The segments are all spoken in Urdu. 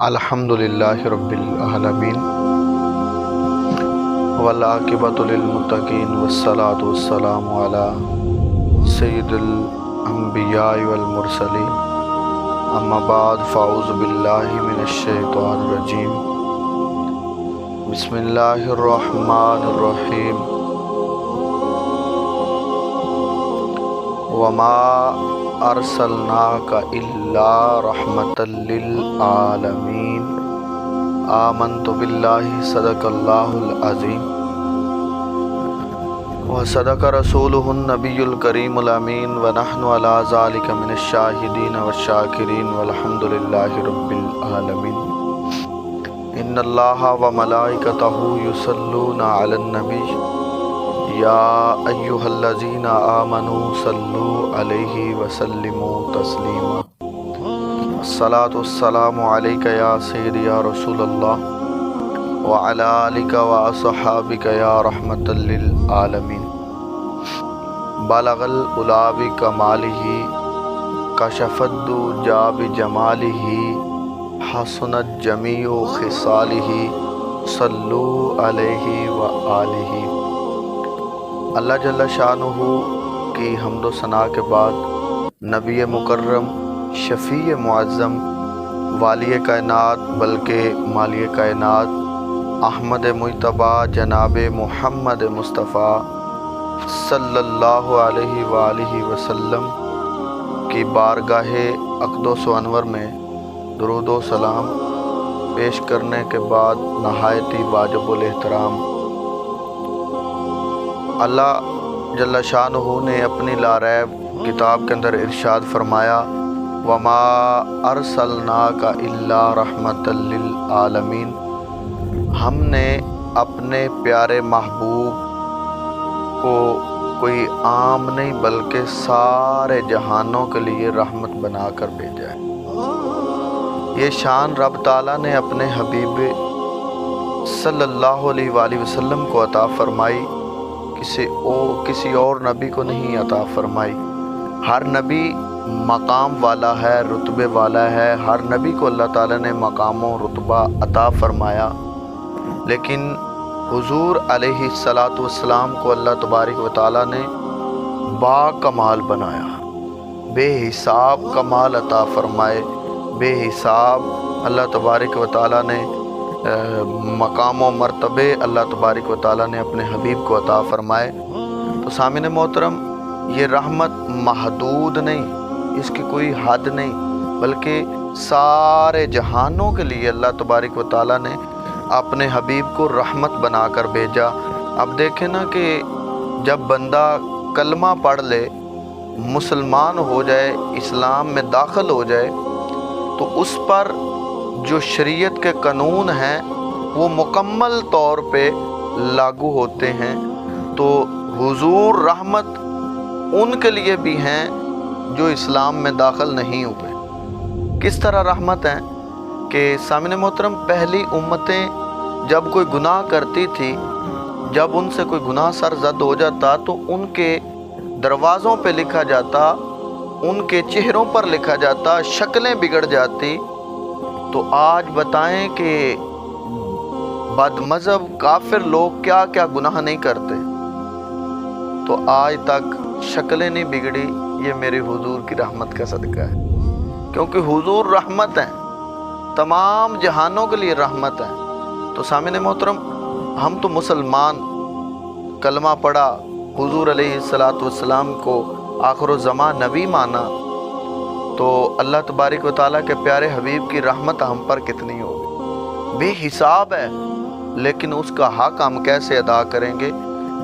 الحمدللہ رب العالمین والعاقبۃ للمتقین والصلاۃ والسلام علی سید الانبیاء والمرسلین اما بعد فاعوذ باللہ من الشیطان الرجیم بسم اللہ الرحمن الرحیم وما ارسلناک الا رحمۃ للعالمین آمنت باللہ صدق اللہ العظیم وصدق رسولہ النبی الکریم الامین ونحن علی ذلک من الشاہدین والشاکرین والحمد للہ رب العالمین ان اللہ وملائکتہ یصلون علی النبی یا ایہا الذین آمنوا صلوا علیہ وسلموا تسلیما الصلاۃ والسلام علیک یا سیدی یا رسول اللہ وعلی آلک واصحابک یا رحمۃ للعالمین بلغ العلا بکمالہ کشف الدجی بجمالہ حسنت جمیع خصالہ صلوا علیہ وآلہ۔ اللہ جل شانہ کی حمد و ثناء کے بعد نبی مکرم شفیع معظم والی کائنات بلکہ مالی کائنات احمد مجتبیٰ جناب محمد مصطفیٰ صلی اللہ علیہ وآلہ وسلم کی بارگاہ اقدس و انور میں درود و سلام پیش کرنے کے بعد نہایت ہی واجب الاحترام اللہ جل شانہ نے اپنی لاریب کتاب کے اندر ارشاد فرمایا وما ارسلناک الا رحمۃ للعالمین، ہم نے اپنے پیارے محبوب کو کوئی عام نہیں بلکہ سارے جہانوں کے لیے رحمت بنا کر بھیجا ہے۔ یہ شان رب تعالیٰ نے اپنے حبیب صلی اللہ علیہ وآلہ وسلم کو عطا فرمائی، کسی اور نبی کو نہیں عطا فرمائی۔ ہر نبی مقام والا ہے، رتبے والا ہے، ہر نبی کو اللہ تعالیٰ نے مقام و رتبہ عطا فرمایا، لیکن حضور علیہ السلام کو اللہ تبارک و تعالیٰ نے با کمال بنایا، بے حساب کمال عطا فرمائے، بے حساب اللہ تبارک و تعالیٰ نے مقام و مرتبے اللہ تبارک و تعالیٰ نے اپنے حبیب کو عطا فرمائے۔ تو سامعین محترم، یہ رحمت محدود نہیں، اس کی کوئی حد نہیں، بلکہ سارے جہانوں کے لیے اللہ تبارک و تعالیٰ نے اپنے حبیب کو رحمت بنا کر بھیجا۔ اب دیکھیں نا کہ جب بندہ کلمہ پڑھ لے، مسلمان ہو جائے، اسلام میں داخل ہو جائے، تو اس پر جو شریعت کے قانون ہیں وہ مکمل طور پہ لاگو ہوتے ہیں۔ تو حضور رحمت ان کے لیے بھی ہیں جو اسلام میں داخل نہیں ہوئے۔ کس طرح رحمت ہیں کہ سامعین محترم، پہلی امتیں جب کوئی گناہ کرتی تھی، جب ان سے کوئی گناہ سرزد ہو جاتا تو ان کے دروازوں پہ لکھا جاتا، ان کے چہروں پر لکھا جاتا، شکلیں بگڑ جاتی۔ تو آج بتائیں کہ بد مذہب کافر لوگ کیا کیا گناہ نہیں کرتے، تو آج تک شکلیں نہیں بگڑی۔ یہ میرے حضور کی رحمت کا صدقہ ہے، کیونکہ حضور رحمت ہیں، تمام جہانوں کے لیے رحمت ہیں۔ تو سامعین محترم، ہم تو مسلمان، کلمہ پڑھا، حضور علیہ السلام کو آخر الزمان نبی مانا، تو اللہ تبارک و تعالیٰ کے پیارے حبیب کی رحمت ہم پر کتنی ہوگی، بے حساب ہے۔ لیکن اس کا حق ہم کیسے ادا کریں گے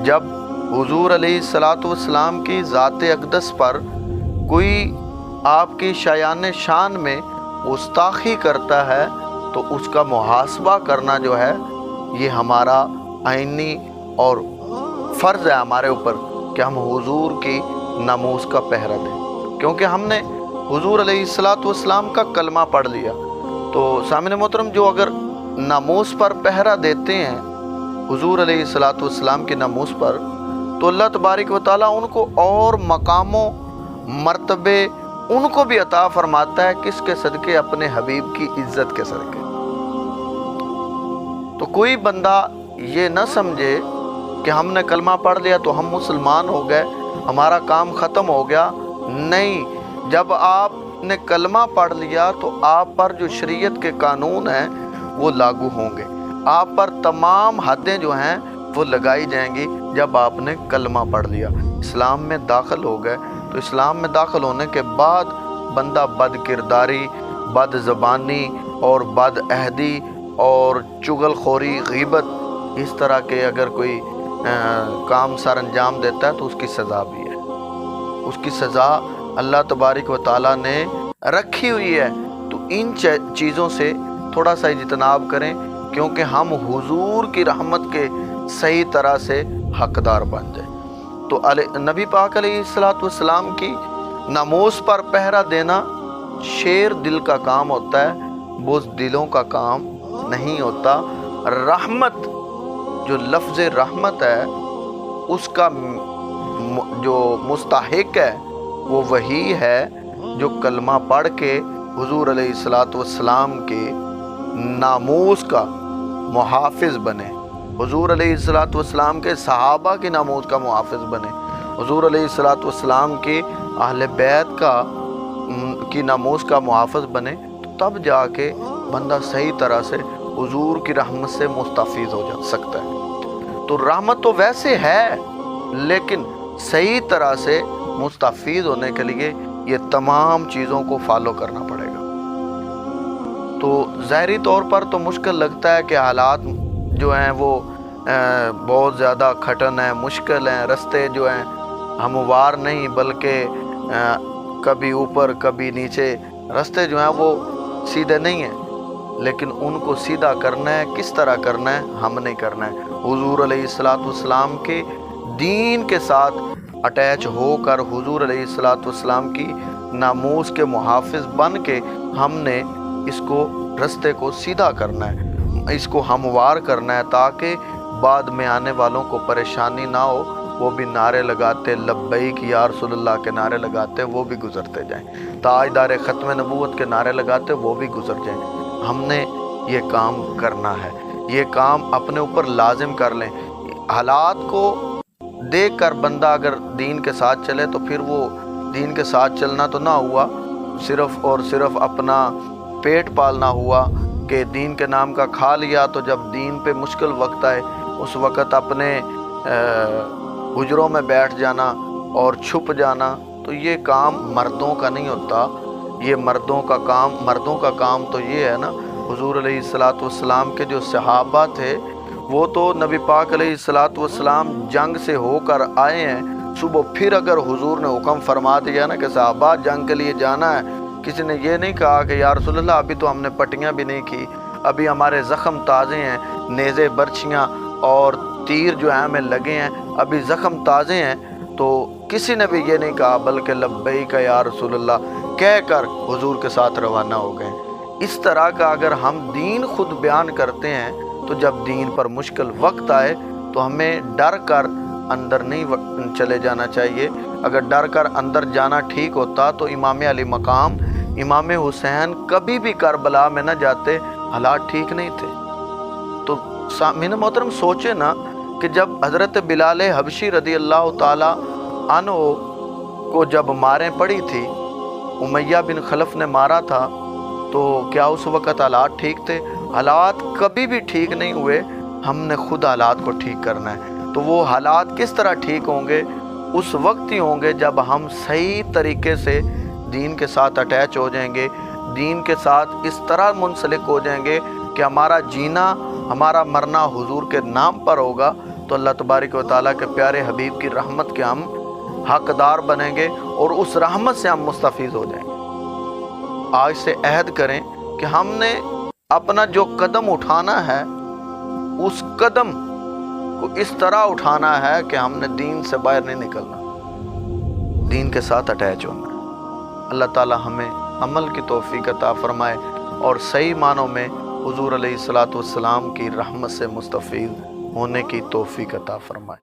جب حضور علیہ السلام کی ذات اقدس پر کوئی آپ کی شایان شان میں گستاخی کرتا ہے، تو اس کا محاسبہ کرنا جو ہے یہ ہمارا آئینی اور فرض ہے ہمارے اوپر کہ ہم حضور کی ناموس کا پہرا دیں، کیونکہ ہم نے حضور علیہ السلام کا کلمہ پڑھ لیا۔ تو سامعین محترم، جو اگر ناموس پر پہرا دیتے ہیں حضور علیہ السلام کی ناموس پر، تو اللہ تبارک و تعالیٰ ان کو اور مقام و مرتبے ان کو بھی عطا فرماتا ہے، کس کے صدقے؟ اپنے حبیب کی عزت کے صدقے۔ تو کوئی بندہ یہ نہ سمجھے کہ ہم نے کلمہ پڑھ لیا تو ہم مسلمان ہو گئے، ہمارا کام ختم ہو گیا۔ نہیں، جب آپ نے کلمہ پڑھ لیا تو آپ پر جو شریعت کے قانون ہیں وہ لاگو ہوں گے، آپ پر تمام حدیں جو ہیں وہ لگائی جائیں گی جب آپ نے کلمہ پڑھ لیا، اسلام میں داخل ہو گئے۔ تو اسلام میں داخل ہونے کے بعد بندہ بد کرداری، بد زبانی اور بد عہدی اور چغل خوری، غیبت، اس طرح کے اگر کوئی کام سر انجام دیتا ہے تو اس کی سزا بھی ہے۔ اس کی سزا اللہ تبارک و تعالیٰ نے رکھی ہوئی ہے۔ تو ان چیزوں سے تھوڑا سا اجتناب کریں، کیونکہ ہم حضور کی رحمت کے صحیح طرح سے حقدار بن جائیں۔ تو نبی پاک علیہ السلام کی ناموس پر پہرا دینا شیر دل کا کام ہوتا ہے، بزدلوں دلوں کا کام نہیں ہوتا۔ رحمت، جو لفظ رحمت ہے، اس کا جو مستحق ہے وہ وہی ہے جو کلمہ پڑھ کے حضور علیہ السلام کے ناموس کا محافظ بنے، حضور علیہ السلام کے صحابہ کی ناموس کا محافظ بنے، حضور علیہ السلام کے اہل بیت کی ناموس کا محافظ بنے، تو تب جا کے بندہ صحیح طرح سے حضور کی رحمت سے مستفید ہو جا سکتا ہے۔ تو رحمت تو ویسے ہے، لیکن صحیح طرح سے مستفید ہونے کے لیے یہ تمام چیزوں کو فالو کرنا پڑے گا۔ تو ظاہری طور پر تو مشکل لگتا ہے کہ حالات جو ہیں وہ بہت زیادہ کھٹن ہیں، مشکل ہیں، رستے جو ہیں ہموار نہیں بلکہ کبھی اوپر کبھی نیچے، رستے جو ہیں وہ سیدھے نہیں ہیں، لیکن ان کو سیدھا کرنا ہے، کس طرح کرنا ہے، ہم نہیں کرنا ہے۔ حضور علیہ السلام کے دین کے ساتھ اٹیچ ہو کر، حضور علیہ السلام کی ناموس کے محافظ بن کے ہم نے اس کو رستے کو سیدھا کرنا ہے، اس کو ہموار کرنا ہے، تاکہ بعد میں آنے والوں کو پریشانی نہ ہو۔ وہ بھی نعرے لگاتے، لبیک یا رسول اللہ کے نعرے لگاتے، وہ بھی گزرتے جائیں، تاجدار ختم نبوت کے نعرے لگاتے، وہ بھی گزر جائیں۔ ہم نے یہ کام کرنا ہے، یہ کام اپنے اوپر لازم کر لیں۔ حالات کو دیکھ کر بندہ اگر دین کے ساتھ چلے تو پھر وہ دین کے ساتھ چلنا تو نہ ہوا، صرف اور صرف اپنا پیٹ پالنا ہوا کہ دین کے نام کا کھا لیا، تو جب دین پہ مشکل وقت آئے اس وقت اپنے حجروں میں بیٹھ جانا اور چھپ جانا، تو یہ کام مردوں کا نہیں ہوتا۔ یہ مردوں کا کام تو یہ ہے نا، حضور علیہ السلام کے جو صحابہ تھے وہ تو نبی پاک علیہ السلام جنگ سے ہو کر آئے ہیں، صبح پھر اگر حضور نے حکم فرما دیا نا کہ صحابہ جنگ کے لیے جانا ہے، کسی نے یہ نہیں کہا کہ یا رسول اللہ ابھی تو ہم نے پٹیاں بھی نہیں کی، ابھی ہمارے زخم تازے ہیں، نیزے برچیاں اور تیر جو ہیں ہمیں لگے ہیں، ابھی زخم تازے ہیں، تو کسی نے بھی یہ نہیں کہا، بلکہ لبیک یا رسول اللہ کہہ کر حضور کے ساتھ روانہ ہو گئے۔ اس طرح کا اگر ہم دین خود بیان کرتے ہیں تو جب دین پر مشکل وقت آئے تو ہمیں ڈر کر اندر نہیں چلے جانا چاہیے۔ اگر ڈر کر اندر جانا ٹھیک ہوتا تو امام علی مقام امام حسین کبھی بھی کربلا میں نہ جاتے، حالات ٹھیک نہیں تھے۔ تو سامعین محترم سوچے نا کہ جب حضرت بلال حبشی رضی اللہ تعالی عنہ کو جب ماریں پڑی تھی، امیہ بن خلف نے مارا تھا، تو کیا اس وقت حالات ٹھیک تھے؟ حالات کبھی بھی ٹھیک نہیں ہوئے، ہم نے خود حالات کو ٹھیک کرنا ہے۔ تو وہ حالات کس طرح ٹھیک ہوں گے؟ اس وقت ہی ہوں گے جب ہم صحیح طریقے سے دین کے ساتھ اٹیچ ہو جائیں گے، دین کے ساتھ اس طرح منسلک ہو جائیں گے کہ ہمارا جینا، ہمارا مرنا حضور کے نام پر ہوگا، تو اللہ تبارک و تعالیٰ کے پیارے حبیب کی رحمت کے ہم حقدار بنیں گے اور اس رحمت سے ہم مستفید ہو جائیں گے۔ آج سے عہد کریں کہ ہم نے اپنا جو قدم اٹھانا ہے اس قدم کو اس طرح اٹھانا ہے کہ ہم نے دین سے باہر نہیں نکلنا، دین کے ساتھ اٹیچ ہونا۔ اللہ تعالی ہمیں عمل کی توفیق عطا فرمائے اور صحیح معنوں میں حضور علیہ السلام کی رحمت سے مستفید ہونے کی توفیق عطا فرمائے۔